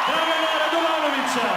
Dragana Radovanovića.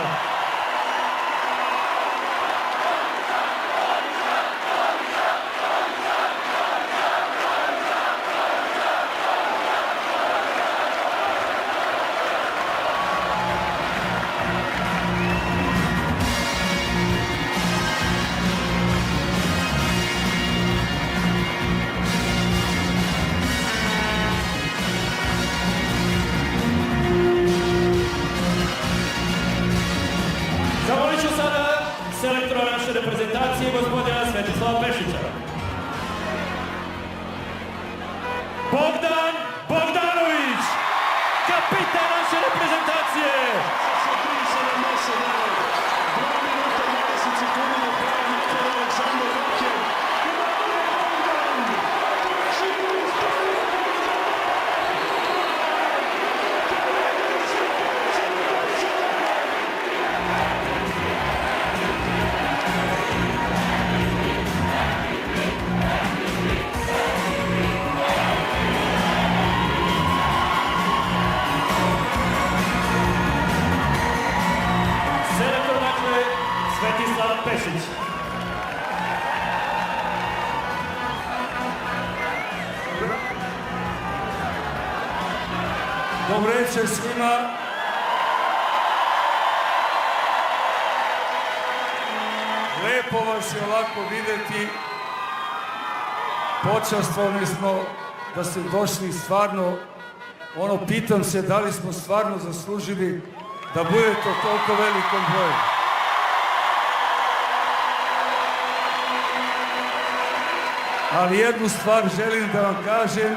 Zamolit ću sada selektora naše reprezentacije, gospodina Svetislava Pešića. Bogdan Bogdanović, kapitan naše reprezentacije. Svetislav Pešić. Dobro večer svima. Lepo vas je ovako vidjeti. Počastvovani smo da ste došli stvarno. Pitam se da li smo stvarno zaslužili da budete u toliko velikom broju. Ali jednu stvar želim da vam kažem,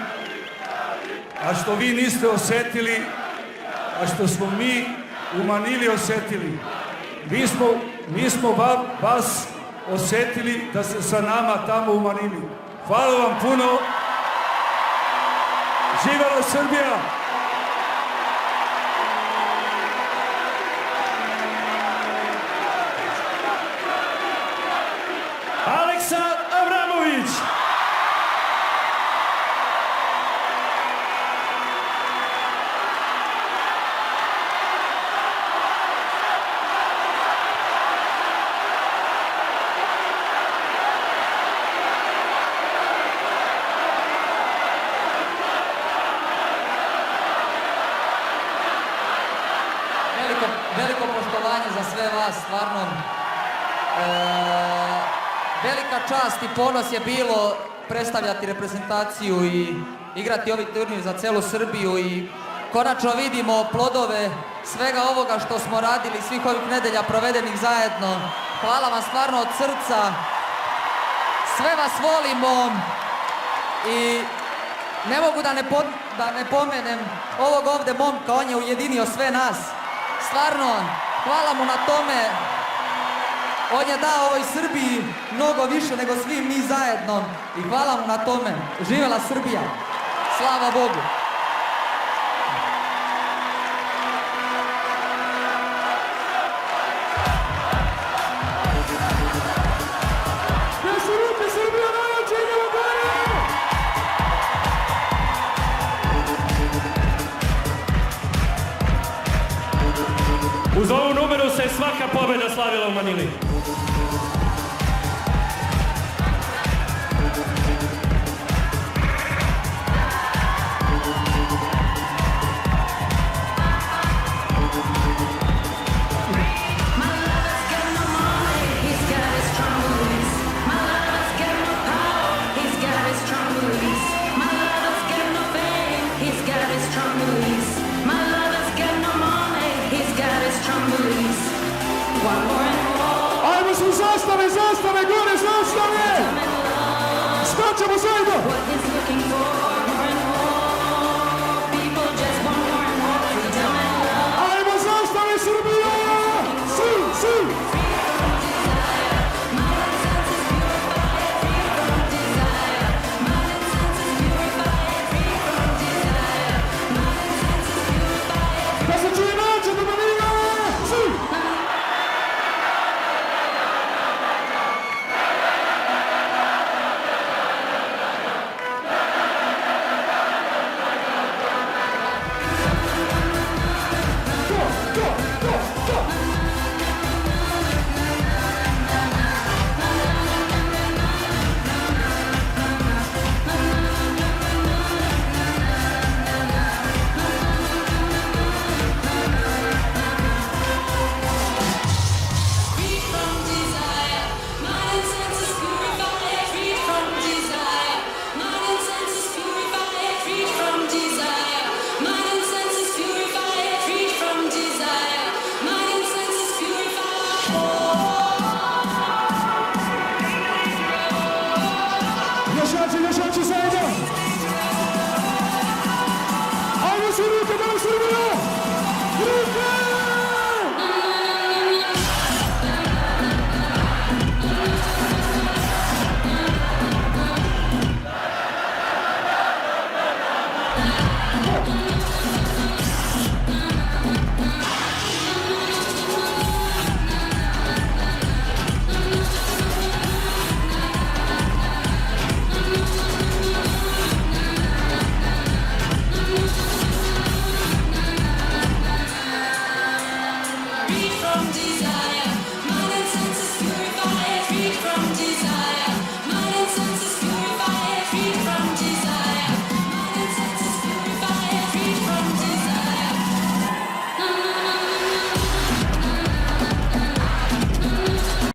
a što vi niste osjetili, a što smo mi u Manili osjetili. Mi smo vas osjetili da ste sa nama tamo u Manili. Hvala vam puno. Živela Srbija! Aleksa Avramović. Veliko poštovanje za sve vas, stvarno. Velika čast i ponos je bilo predstavljati reprezentaciju i igrati ovaj turnir za celu Srbiju i konačno vidimo plodove svega ovoga što smo radili, svih ovih nedelja provedenih zajedno. Hvala vam stvarno od srca. Sve vas volimo i ne mogu da ne pomenem ovog ovde momka, on je ujedinio sve nas. Stvarno, hvala mu na tome. On je dao ovoj Srbiji mnogo više nego svi mi zajedno i hvala mu na tome. Živela Srbija. Slava Bogu. Uz ovu numeru se svaka pobjeda slavila u Manili. Ajmo svi zastave, gore zastave! Skačemo zajedno!